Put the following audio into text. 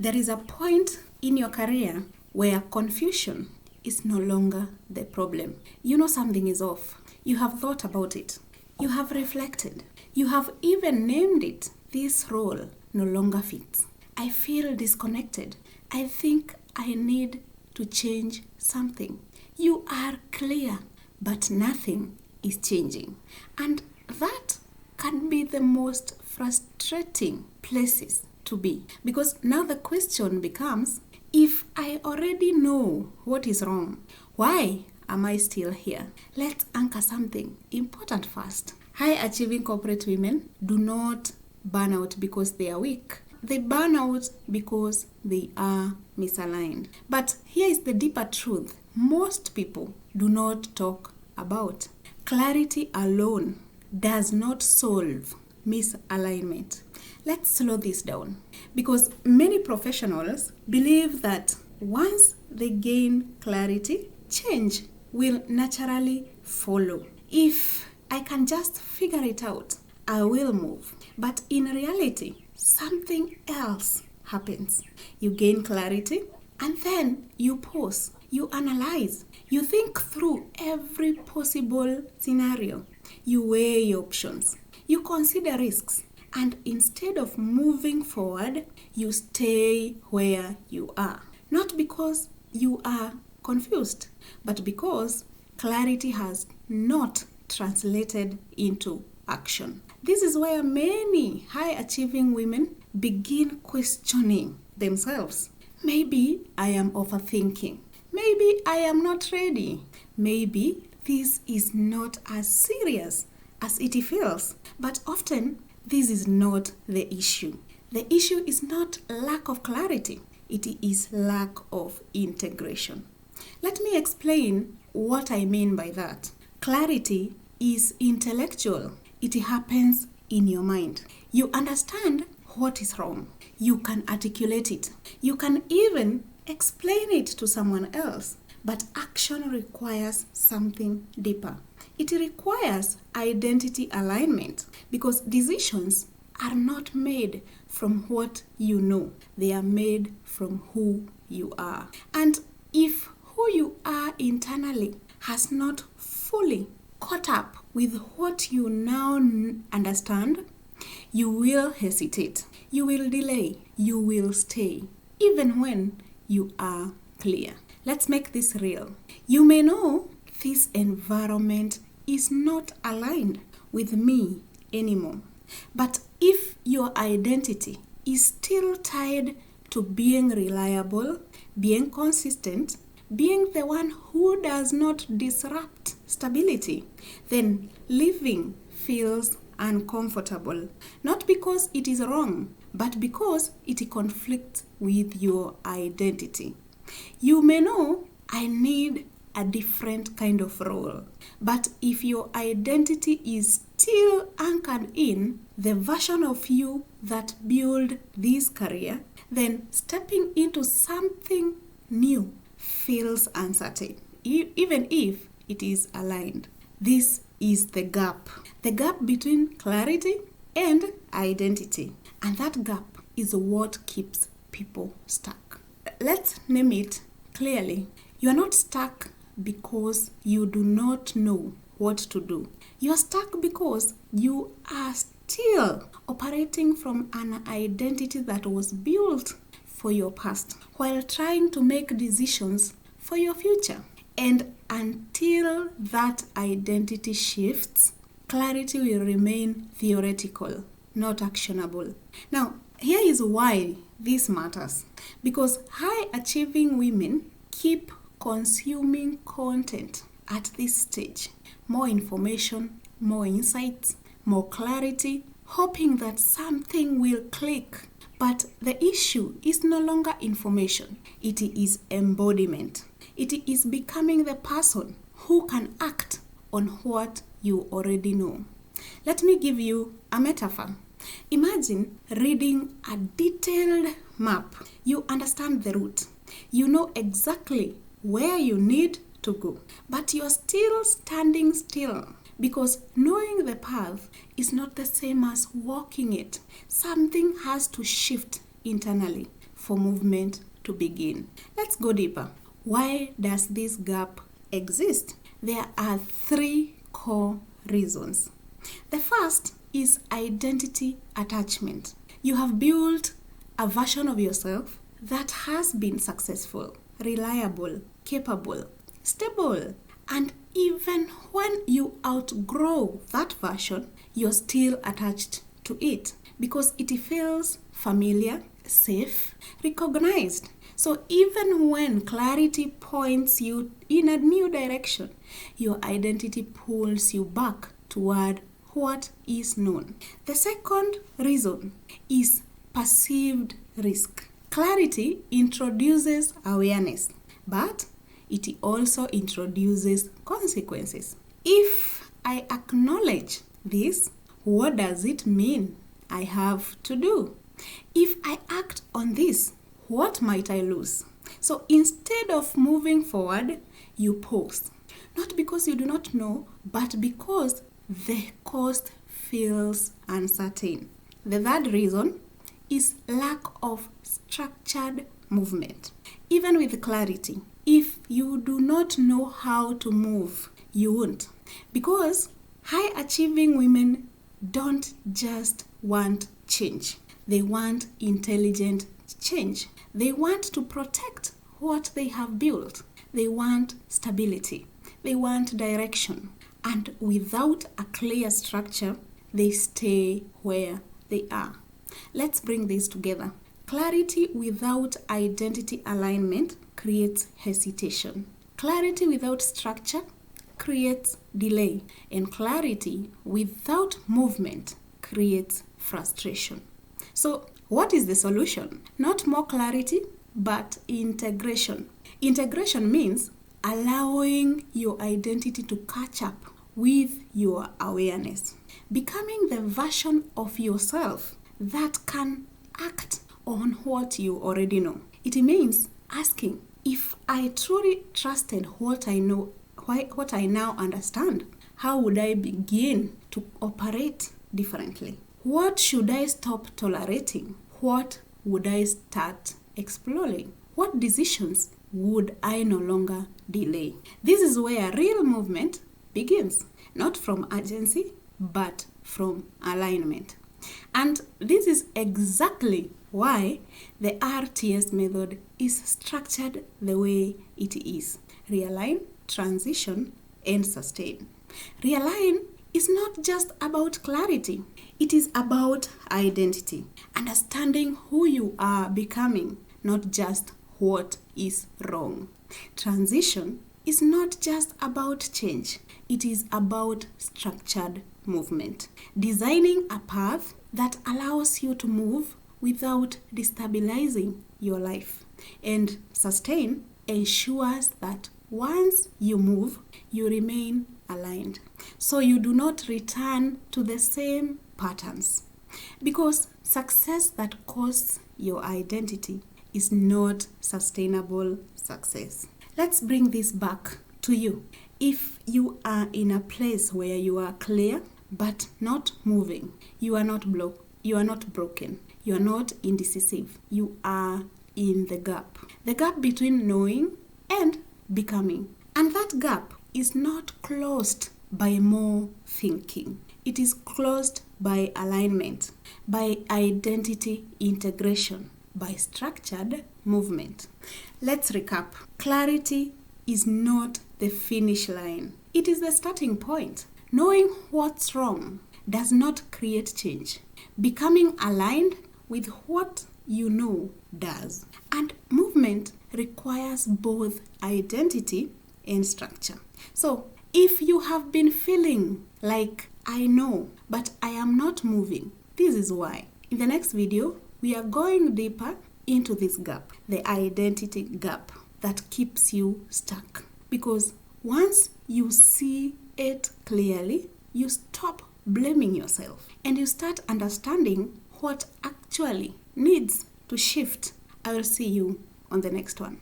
There is a point in your career where confusion is no longer the problem. You know something is off. You have thought about it. You have reflected. You have even named it. This role no longer fits. I feel disconnected. I think I need to change something. You are clear, but nothing is changing. And that can be the most frustrating places to be. Because now the question becomes, if I already know what is wrong, why am I still here? Let's anchor something important first. High-achieving corporate women do not burn out because they are weak. They burn out because they are misaligned. But here is the deeper truth most people do not talk about. Clarity alone does not solve misalignment. Let's slow this down, because many professionals believe that once they gain clarity, change will naturally follow. If I can just figure it out, I will move. But in reality, something else happens. You gain clarity and then you pause, you analyze, you think through every possible scenario, you weigh your options, you consider risks. And instead of moving forward, you stay where you are. Not because you are confused, but because clarity has not translated into action. This is where many high-achieving women begin questioning themselves. Maybe I am overthinking. Maybe I am not ready. Maybe this is not as serious as it feels. But often, this is not the issue. The issue is not lack of clarity. It is lack of integration. Let me explain what I mean by that. Clarity is intellectual. It happens in your mind. You understand what is wrong. You can articulate it. You can even explain it to someone else. But action requires something deeper. It requires identity alignment, because decisions are not made from what you know. They are made from who you are. And if who you are internally has not fully caught up with what you now understand, you will hesitate, you will delay, you will stay, even when you are clear. Let's make this real. You may know this environment is not aligned with me anymore. But if your identity is still tied to being reliable, being consistent, being the one who does not disrupt stability, then living feels uncomfortable. Not because it is wrong, but because it conflicts with your identity. You may know, I need a different kind of role. But if your identity is still anchored in the version of you that built this career, then stepping into something new feels uncertain, even if it is aligned. This is the gap between clarity and identity. And that gap is what keeps people stuck. Let's name it clearly. You are not stuck because you do not know what to do. You are stuck because you are still operating from an identity that was built for your past while trying to make decisions for your future. And until that identity shifts, clarity will remain theoretical, not actionable. Now, here is why this matters. Because high-achieving women keep consuming content at this stage. More information, more insights, more clarity, hoping that something will click. But the issue is no longer information. It is embodiment. It is becoming the person who can act on what you already know. Let me give you a metaphor. Imagine reading a detailed map. You understand the route. You know exactly where you need to go. But you're still standing still because knowing the path is not the same as walking it. Something has to shift internally. for movement to begin. Let's go deeper. Why does this gap exist? There are 3 core reasons. The first is identity attachment. You have built a version of yourself that has been successful, reliable, capable, stable, and even when you outgrow that version, you're still attached to it because it feels familiar, safe, recognized. So even when clarity points you in a new direction, your identity pulls you back toward what is known. The second reason is perceived risk. Clarity introduces awareness, but it also introduces consequences. If I acknowledge this, what does it mean I have to do? If I act on this, what might I lose? So instead of moving forward, you pause. Not because you do not know, but because the cost feels uncertain. The third reason is lack of structured movement. Even with clarity, if you do not know how to move, you won't. Because high-achieving women don't just want change. They want intelligent change. They want to protect what they have built. They want stability. They want direction. And without a clear structure, they stay where they are. Let's bring this together. Clarity without identity alignment creates hesitation. Clarity without structure creates delay. And clarity without movement creates frustration. So, what is the solution? Not more clarity, but integration. Integration means allowing your identity to catch up with your awareness. Becoming the version of yourself that can act on what you already know. It means asking, if I truly trusted what I know, what I now understand, how would I begin to operate differently? What should I stop tolerating? What would I start exploring? What decisions would I no longer delay? This is where real movement begins, not from urgency, but from alignment. And this is exactly why the RTS method is structured the way it is. Realign, transition, and sustain. Realign is not just about clarity. It is about identity, understanding who you are becoming, not just what is wrong. Transition is not just about change. It is about structured movement. Designing a path that allows you to move without destabilizing your life. And sustain ensures that once you move, you remain aligned. So you do not return to the same patterns. Because success that costs your identity is not sustainable success. Let's bring this back to you. If you are in a place where you are clear but not moving, you are not broken, you are not indecisive, you are in the gap. The gap between knowing and becoming. And that gap is not closed by more thinking. It is closed by alignment, by identity integration, by structured movement. Let's recap. Clarity is not the finish line. It is the starting point. Knowing what's wrong does not create change. Becoming aligned with what you know does. And movement requires both identity and structure. So, if you have been feeling like I know, but I am not moving, this is why. In the next video, we are going deeper into this gap, the identity gap that keeps you stuck. Because once you see it clearly, you stop blaming yourself and you start understanding what actually needs to shift. I will see you on the next one.